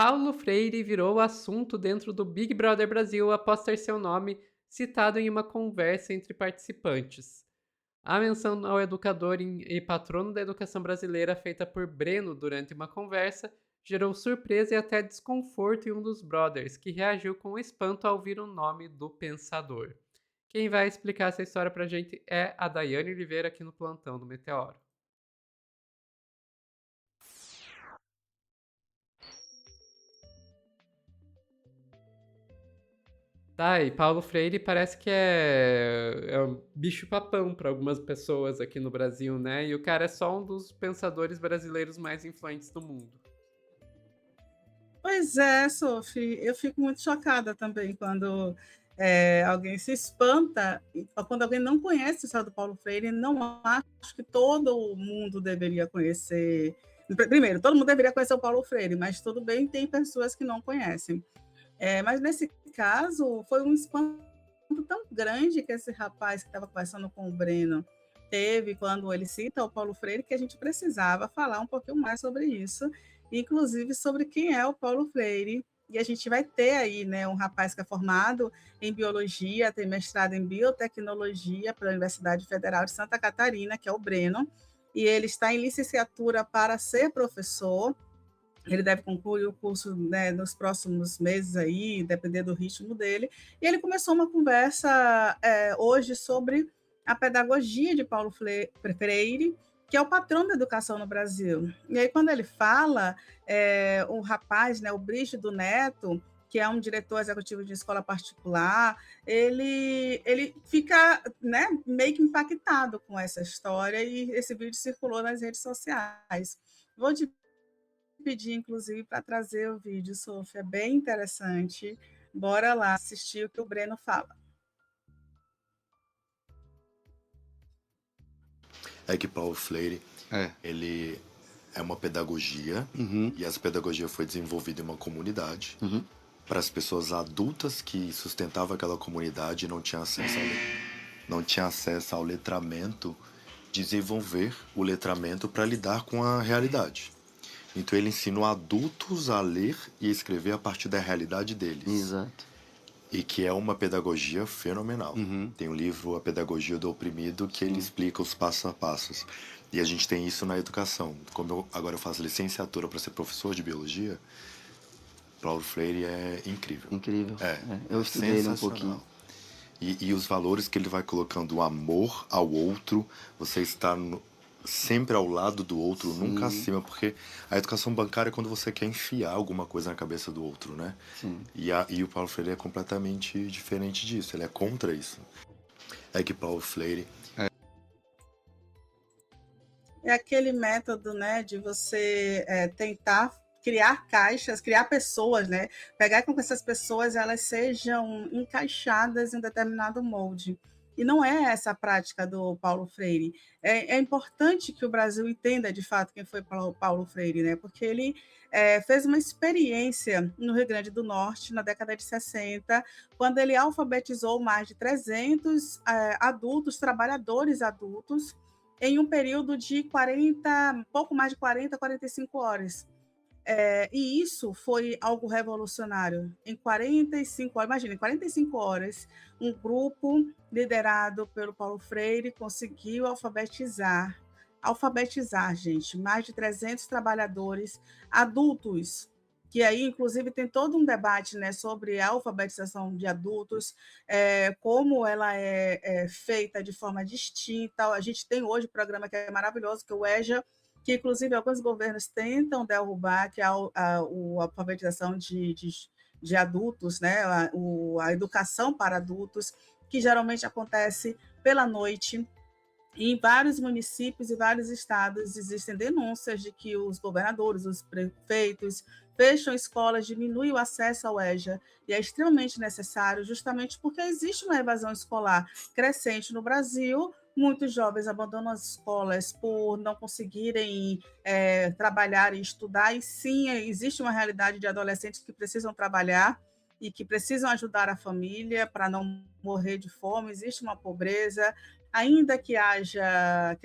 Paulo Freire virou assunto dentro do Big Brother Brasil após ter seu nome citado em uma conversa entre participantes. A menção ao educador e patrono da educação brasileira feita por Breno durante uma conversa gerou surpresa e até desconforto em um dos brothers, que reagiu com espanto ao ouvir o nome do pensador. Quem vai explicar essa história pra gente é a Daiane Oliveira aqui no Plantão do Meteoro. Tá, e Paulo Freire parece que é um bicho-papão para algumas pessoas aqui no Brasil, né? E o cara é só um dos pensadores brasileiros mais influentes do mundo. Pois é, Sophie, eu fico muito chocada também quando alguém se espanta, quando alguém não conhece o estado do Paulo Freire, não acho que todo mundo deveria conhecer. Primeiro, todo mundo deveria conhecer o Paulo Freire, mas tudo bem, tem pessoas que não conhecem. Mas nesse caso, foi um espanto tão grande que esse rapaz que estava conversando com o Breno teve quando ele cita o Paulo Freire, que a gente precisava falar um pouquinho mais sobre isso, inclusive sobre quem é o Paulo Freire. E a gente vai ter aí, né, um rapaz que é formado em biologia, tem mestrado em biotecnologia pela Universidade Federal de Santa Catarina, que é o Breno, e ele está em licenciatura para ser professor. Ele deve concluir o curso, né, nos próximos meses aí, dependendo do ritmo dele. E ele começou uma conversa hoje sobre a pedagogia de Paulo Freire, que é o patrão da educação no Brasil. E aí, quando ele fala, o rapaz, né, o Brígido Neto, que é um diretor executivo de escola particular, ele fica, né, meio que impactado com essa história, e esse vídeo circulou nas redes sociais. Vou te pedir, inclusive, para trazer o vídeo, Sofia, é bem interessante. Bora lá assistir o que o Breno fala. É que Paulo Freire, É. ele é uma pedagogia, e essa pedagogia foi desenvolvida em uma comunidade para as pessoas adultas que sustentavam aquela comunidade e não tinha acesso ao letramento, desenvolver o letramento para lidar com a realidade. Então ele ensina adultos a ler e escrever a partir da realidade deles. Exato. E que é uma pedagogia fenomenal. Tem um livro, A Pedagogia do Oprimido, que ele explica os passos a passos. E a gente tem isso na educação. Como agora eu faço licenciatura para ser professor de biologia, Paulo Freire é incrível. Incrível. É, Eu estudei ele um pouquinho. E os valores que ele vai colocando, o amor ao outro, você está sempre ao lado do outro, nunca acima, porque a educação bancária é quando você quer enfiar alguma coisa na cabeça do outro, né? Sim. E o Paulo Freire é completamente diferente disso, ele é contra isso. É que Paulo Freire É aquele método, né, de você tentar criar caixas, criar pessoas, né, pegar com que essas pessoas elas sejam encaixadas em um determinado molde. E não é essa a prática do Paulo Freire. É importante que o Brasil entenda de fato quem foi Paulo Freire, né? Porque ele fez uma experiência no Rio Grande do Norte na década de 60, quando ele alfabetizou mais de 300 adultos, trabalhadores adultos, em um período de 40, pouco mais de 40, 45 horas. E isso foi algo revolucionário. Em 45 horas, imagina, em 45 horas, um grupo liderado pelo Paulo Freire conseguiu alfabetizar, gente, mais de 300 trabalhadores adultos, que aí, inclusive, tem todo um debate, né, sobre a alfabetização de adultos, como ela é feita de forma distinta. A gente tem hoje um programa que é maravilhoso, que é o EJA, que inclusive alguns governos tentam derrubar, que é a alfabetização de adultos, né? A educação para adultos, que geralmente acontece pela noite. E em vários municípios e vários estados existem denúncias de que os governadores, os prefeitos, fecham escolas, diminuem o acesso ao EJA, e é extremamente necessário, justamente porque existe uma evasão escolar crescente no Brasil. Muitos jovens abandonam as escolas por não conseguirem trabalhar e estudar, e sim, existe uma realidade de adolescentes que precisam trabalhar e que precisam ajudar a família para não morrer de fome, existe uma pobreza, ainda que a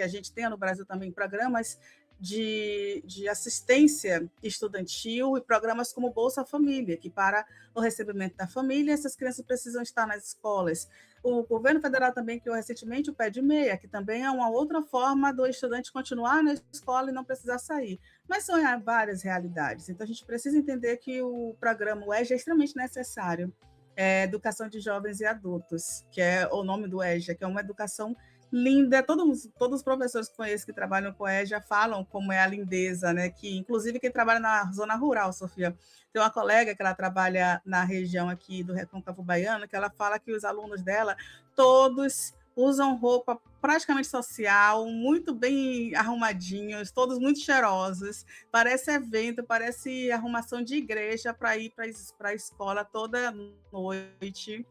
gente tenha no Brasil também programas de assistência estudantil e programas como Bolsa Família, que para o recebimento da família, essas crianças precisam estar nas escolas. O governo federal também criou recentemente o Pé de Meia, que também é uma outra forma do estudante continuar na escola e não precisar sair. Mas são várias realidades. Então, a gente precisa entender que o programa EJA é extremamente necessário. Educação de Jovens e Adultos, que é o nome do EJA, que é uma educação linda. Todos os professores que conheço que trabalham com EJA falam como é a lindeza, né? Que, inclusive, quem trabalha na zona rural, Sofia, tem uma colega que ela trabalha na região aqui do Recôncavo Baiano, que ela fala que os alunos dela, todos usam roupa praticamente social, muito bem arrumadinhos, todos muito cheirosos, parece evento, parece arrumação de igreja para ir para a escola toda noite,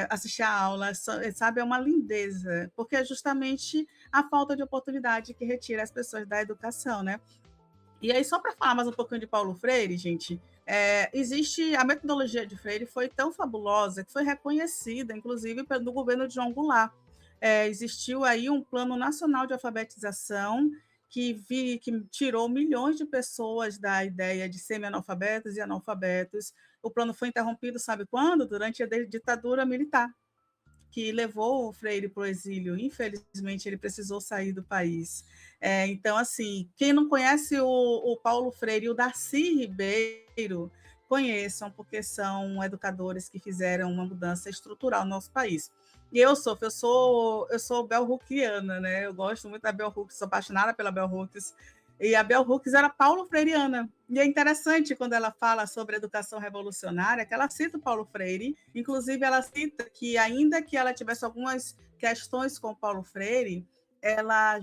assistir a aula, sabe, é uma lindeza, porque é justamente a falta de oportunidade que retira as pessoas da educação, né? E aí, só para falar mais um pouquinho de Paulo Freire, gente, existe a metodologia de Freire foi tão fabulosa que foi reconhecida, inclusive, pelo governo de João Goulart. Existiu aí um plano nacional de alfabetização que tirou milhões de pessoas da ideia de semi-analfabetos e analfabetos. O plano foi interrompido, sabe quando? Durante a ditadura militar, que levou o Freire para o exílio. Infelizmente, ele precisou sair do país. Então, assim, quem não conhece o Paulo Freire e o Darcy Ribeiro, conheçam, porque são educadores que fizeram uma mudança estrutural no nosso país. E eu sou bell hookiana, né? Eu gosto muito da bell hooks, sou apaixonada pela bell hooks. E a bell hooks era Paulo Freireana. E é interessante quando ela fala sobre educação revolucionária, que ela cita o Paulo Freire. Inclusive, ela cita que, ainda que ela tivesse algumas questões com o Paulo Freire, ela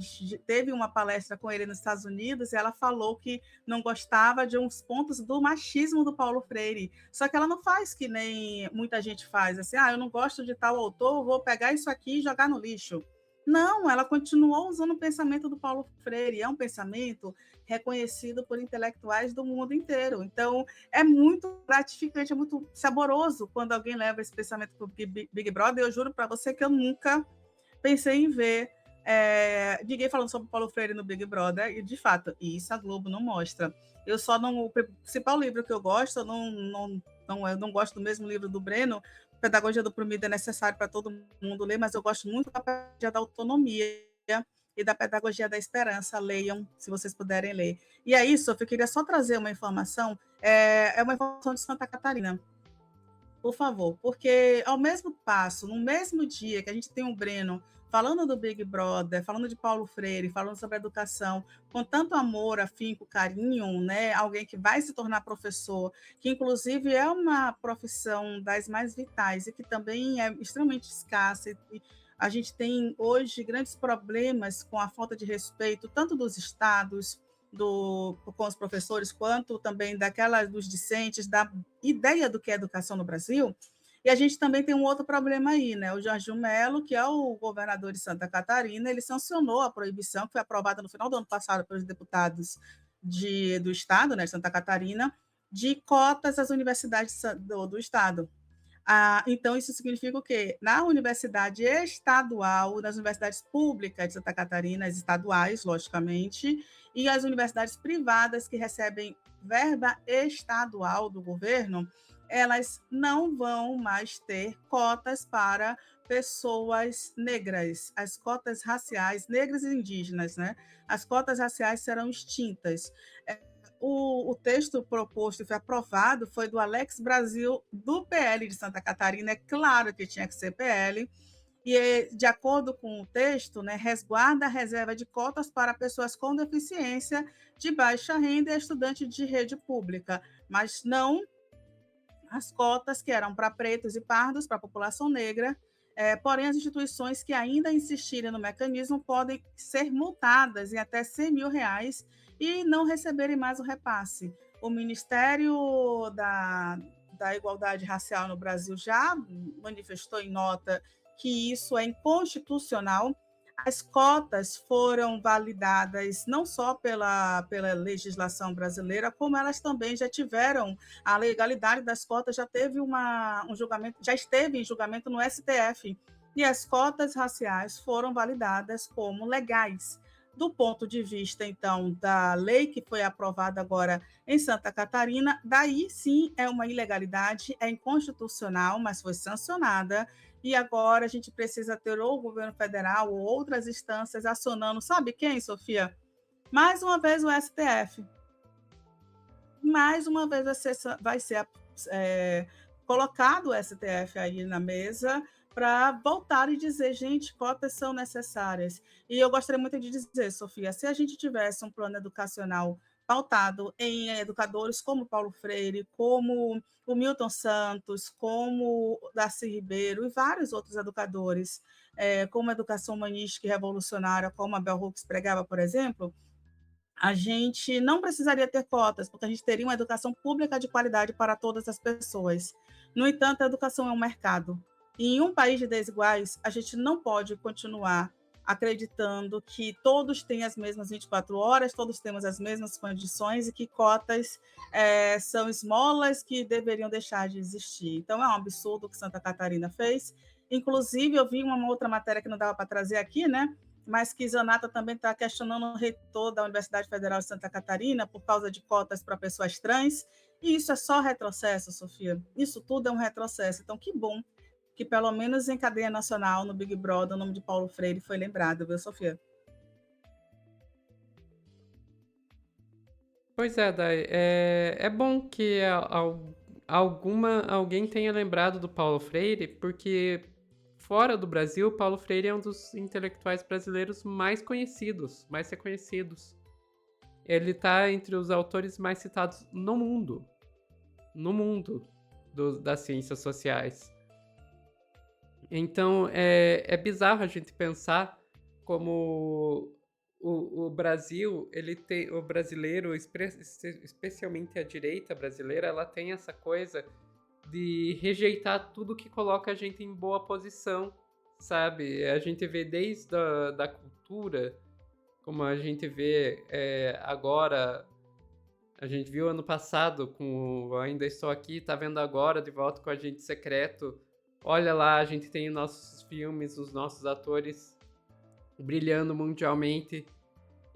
teve uma palestra com ele nos Estados Unidos e ela falou que não gostava de uns pontos do machismo do Paulo Freire. Só que ela não faz que nem muita gente faz, assim, eu não gosto de tal autor, vou pegar isso aqui e jogar no lixo. Não, ela continuou usando o pensamento do Paulo Freire, é um pensamento reconhecido por intelectuais do mundo inteiro. Então, é muito gratificante, é muito saboroso quando alguém leva esse pensamento para o Big Brother. Eu juro para você que eu nunca pensei em ver ninguém falando sobre Paulo Freire no Big Brother, e de fato, isso a Globo não mostra. Eu só não. O principal livro que eu gosto, eu não gosto do mesmo livro do Breno. Pedagogia do Oprimido é necessário para todo mundo ler, mas eu gosto muito da pedagogia da autonomia e da pedagogia da esperança. Leiam, se vocês puderem ler. E é isso, eu queria só trazer uma informação, é uma informação de Santa Catarina, por favor, porque ao mesmo passo, no mesmo dia que a gente tem o Breno falando do Big Brother, falando de Paulo Freire, falando sobre educação, com tanto amor, afinco, carinho, né? Alguém que vai se tornar professor, que inclusive é uma profissão das mais vitais e que também é extremamente escassa. E a gente tem hoje grandes problemas com a falta de respeito, tanto dos estados, com os professores, quanto também dos discentes, da ideia do que é educação no Brasil. E a gente também tem um outro problema aí, né? O Jorginho Melo, que é o governador de Santa Catarina, ele sancionou a proibição, que foi aprovada no final do ano passado pelos deputados do estado, né, de Santa Catarina, de cotas às universidades do estado. Então, isso significa o quê? Na universidade estadual, nas universidades públicas de Santa Catarina, as estaduais, logicamente, e as universidades privadas que recebem verba estadual do governo, elas não vão mais ter cotas para pessoas negras, as cotas raciais, negras e indígenas, né? As cotas raciais serão extintas. O texto proposto e foi aprovado foi do Alex Brasil, do PL de Santa Catarina. É claro que tinha que ser PL, e, de acordo com o texto, né, resguarda a reserva de cotas para pessoas com deficiência, de baixa renda e estudantes de rede pública, mas não as cotas que eram para pretos e pardos, para a população negra. Porém, as instituições que ainda insistirem no mecanismo podem ser multadas em até R$100 mil e não receberem mais o repasse. O Ministério da Igualdade Racial no Brasil já manifestou em nota que isso é inconstitucional. As cotas foram validadas não só pela legislação brasileira, como elas também já tiveram, a legalidade das cotas já teve um julgamento, já esteve em julgamento no STF, e as cotas raciais foram validadas como legais. Do ponto de vista, então, da lei que foi aprovada agora em Santa Catarina, daí sim é uma ilegalidade, é inconstitucional, mas foi sancionada, e agora a gente precisa ter ou o governo federal ou outras instâncias acionando, sabe quem, Sofia? Mais uma vez o STF. Mais uma vez vai ser colocado o STF aí na mesa para voltar e dizer, gente, cotas são necessárias. E eu gostaria muito de dizer, Sofia, se a gente tivesse um plano educacional pautado em educadores como Paulo Freire, como o Milton Santos, como o Darcy Ribeiro e vários outros educadores, como a educação humanística e revolucionária, como a Bell Hooks pregava, por exemplo, a gente não precisaria ter cotas, porque a gente teria uma educação pública de qualidade para todas as pessoas. No entanto, a educação é um mercado. E em um país de desiguais, a gente não pode continuar acreditando que todos têm as mesmas 24 horas, todos temos as mesmas condições e que cotas são esmolas que deveriam deixar de existir. Então, é um absurdo o que Santa Catarina fez. Inclusive, eu vi uma outra matéria que não dava para trazer aqui, né? Mas que Zanata também está questionando o reitor da Universidade Federal de Santa Catarina por causa de cotas para pessoas trans, e isso é só retrocesso, Sofia. Isso tudo é um retrocesso. Então, que bom que, pelo menos em cadeia nacional, no Big Brother, o nome de Paulo Freire foi lembrado, viu, Sofia? Pois é, Dai. É bom que alguém tenha lembrado do Paulo Freire, porque fora do Brasil, Paulo Freire é um dos intelectuais brasileiros mais conhecidos, mais reconhecidos. Ele está entre os autores mais citados no mundo das ciências sociais. Então, é bizarro a gente pensar como o Brasil, o brasileiro, especialmente a direita brasileira, ela tem essa coisa de rejeitar tudo que coloca a gente em boa posição, sabe? A gente vê desde da cultura, como a gente vê agora, a gente viu ano passado com o Ainda Estou Aqui, tá vendo agora de volta com Agente Secreto. Olha lá, a gente tem nossos filmes, os nossos atores brilhando mundialmente.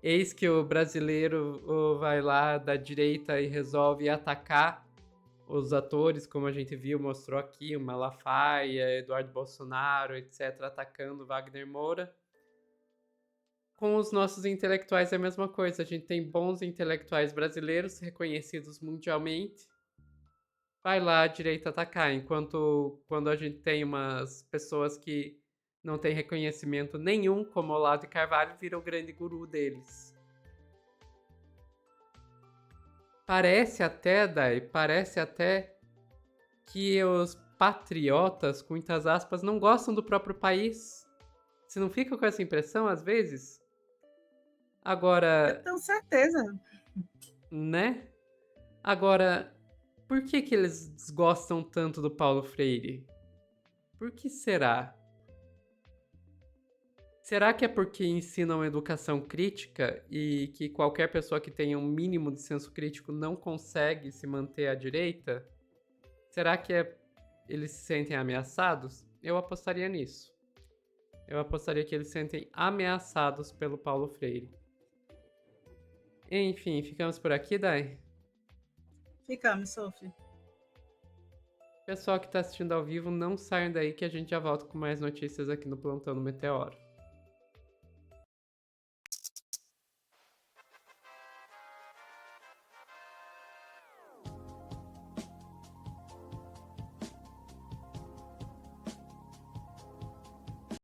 Eis que o brasileiro vai lá da direita e resolve atacar os atores, como a gente viu, mostrou aqui, o Malafaia, Eduardo Bolsonaro, etc., atacando Wagner Moura. Com os nossos intelectuais é a mesma coisa. A gente tem bons intelectuais brasileiros reconhecidos mundialmente. Vai lá a direita atacar, enquanto quando a gente tem umas pessoas que não têm reconhecimento nenhum, como Olavo de Carvalho, vira o grande guru deles. Parece até que os patriotas, com muitas aspas, não gostam do próprio país. Você não fica com essa impressão, às vezes? Agora... Eu tenho certeza. Né? Agora, por que eles desgostam tanto do Paulo Freire? Por que será? Será que é porque ensinam educação crítica e que qualquer pessoa que tenha um mínimo de senso crítico não consegue se manter à direita? Será que eles se sentem ameaçados? Eu apostaria nisso. Eu apostaria que eles se sentem ameaçados pelo Paulo Freire. Enfim, ficamos por aqui, Dai? Ficamos, Sophie. Pessoal que está assistindo ao vivo, não saiam daí que a gente já volta com mais notícias aqui no Plantão do Meteoro.